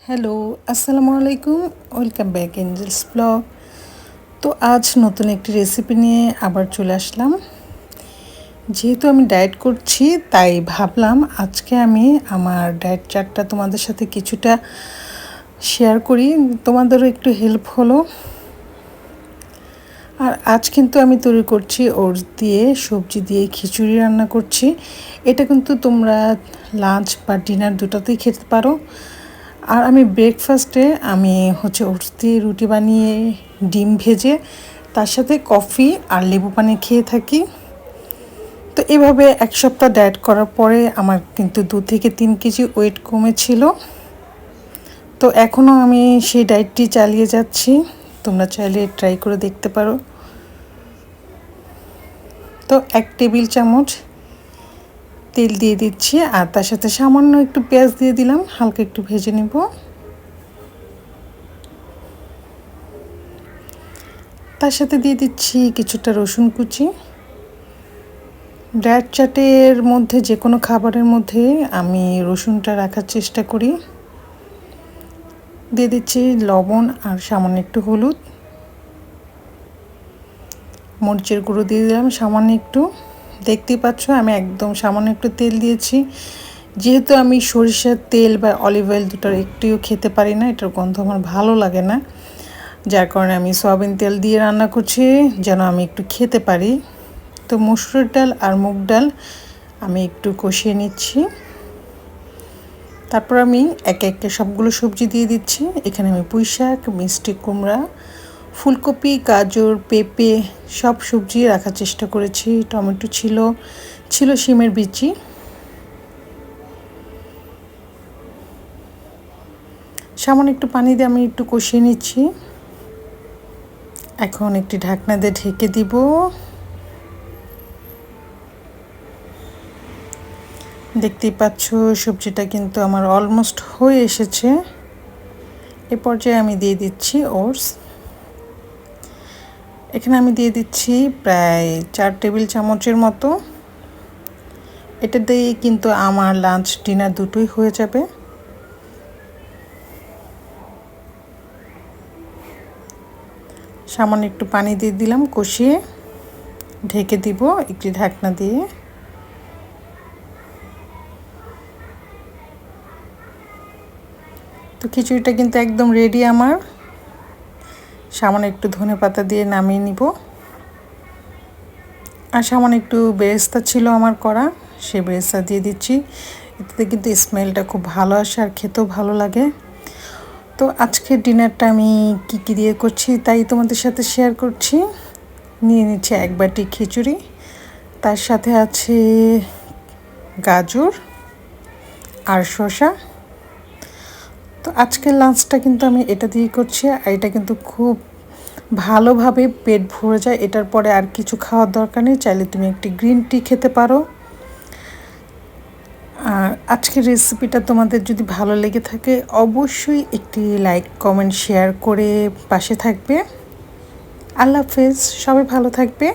Hello, আসসালামু আলাইকুম। Welcome back angels blog. তো আজ নতুন একটি রেসিপি নিয়ে আবার চলে আসলাম। যেহেতু আমি ডায়েট করছি তাই ভাবলাম আজকে আমি আমার ডায়েট চার্টটা তোমাদের সাথে কিছুটা শেয়ার করি, তোমাদেরও একটু হেল্প হলো। আর আজ কিন্তু আমি তৈরি করছি ওটস দিয়ে, সবজি দিয়ে খিচুড়ি রান্না করছি। এটা কিন্তু তোমরা লাঞ্চ বা ডিনার দুটোতেই খেতে পারো। আর আমি ব্রেকফাস্টে ওটস দিয়ে রুটি বানিয়ে ডিম ভেজে তার সাথে কফি আর লেবু পানি খেয়ে থাকি। তো এভাবে এক সপ্তাহ ডায়েট করার পরে আমার কিন্তু 2 থেকে 3 কেজি ওয়েট কমেছিল। তো এখনও আমি সেই ডায়েটটি চালিয়ে যাচ্ছি, তোমরা চাইলে ট্রাই করে দেখতে পারো। তো 1 টেবিল চামচ তেল দিয়ে দিচ্ছি আর তার সাথে সামান্য একটু পেঁয়াজ দিয়ে দিলাম, হালকা একটু ভেজে নেব। তার সাথে দিয়ে দিচ্ছি কিছুটা রসুন কুচি। ডায়েট চার্টের মধ্যে যে কোনো খাবারের মধ্যে আমি রসুনটা রাখার চেষ্টা করি। দিয়ে দিচ্ছি লবণ আর সামান্য একটু হলুদ, মরিচের গুঁড়ো দিয়ে দিলাম সামান্য একটু। দেখতেই পাচ্ছ আমি একদম সামান্য একটু তেল দিয়েছি, যেহেতু আমি সরিষার তেল বা অলিভ অয়েল দুটোর একটুও খেতে পারি না, এটার গন্ধ আমার ভালো লাগে না, যার কারণে আমি সয়াবিন তেল দিয়ে রান্না করছি যেন আমি একটু খেতে পারি। তো মসুর ডাল আর মুগ ডাল আমি একটু কষিয়ে নিচ্ছি। তারপর আমি একে একে সবগুলো সবজি দিয়ে দিচ্ছি। এখানে আমি পুঁই শাক, মিষ্টি কুমড়া, ফুলকপি, গাজর, পেঁপে সব সবজি রাখার চেষ্টা করেছি। টমেটো ছিল শিমের বিচি। সামান্য একটু পানি দিয়ে আমি একটু কষিয়ে নিচ্ছি। এখন একটি ঢাকনা দিয়ে ঢেকে দিব। দেখতেই পাচ্ছ সবজিটা কিন্তু আমার অলমোস্ট হয়ে এসেছে। এ পর্যায়ে আমি দিয়ে দিচ্ছি ওটস। এখানে আমি দিয়ে দিচ্ছি প্রায় 4 টেবিল চামচের মতো। এটা দিয়ে কিন্তু আমার লাঞ্চ ডিনার দুটোই হয়ে যাবে। সামান্য একটু পানি দিয়ে দিলাম, কষিয়ে ঢেকে দিব একটি ঢাকনা দিয়ে। তো খিচুড়িটা কিন্তু একদম রেডি আমার। সামান্য একটু ধনেপাতা দিয়ে নামিয়ে নিব। আর সামান্য একটু বেরেস্তা ছিল আমার করা, সে বেরেস্তা দিয়ে দিচ্ছি। এতে কিন্তু স্মেলটা খুব ভালো আসে আর খেতেও ভালো লাগে। তো আজকের ডিনারটা আমি কী দিয়ে করছি তাই তোমাদের সাথে শেয়ার করছি। নিয়ে নিচ্ছি 1 বাটি খিচুড়ি, তার সাথে আছে গাজর আর শসা। তো আজকের লাঞ্চটা কিন্তু আমি এটা দিয়ে করছি, আর এটা কিন্তু খুব ভালোভাবে পেট ভরে যায়। এটার পরে আর কিছু খাওয়ার দরকার নেই, চাইলে তুমি একটি গ্রিন টি খেতে পারো। আর আজকের রেসিপিটা তোমাদের যদি ভালো লেগে থাকে অবশ্যই একটি লাইক, কমেন্ট, শেয়ার করে পাশে থাকবে। আল্লাহ হাফেজ, সবাই ভালো থাকবে।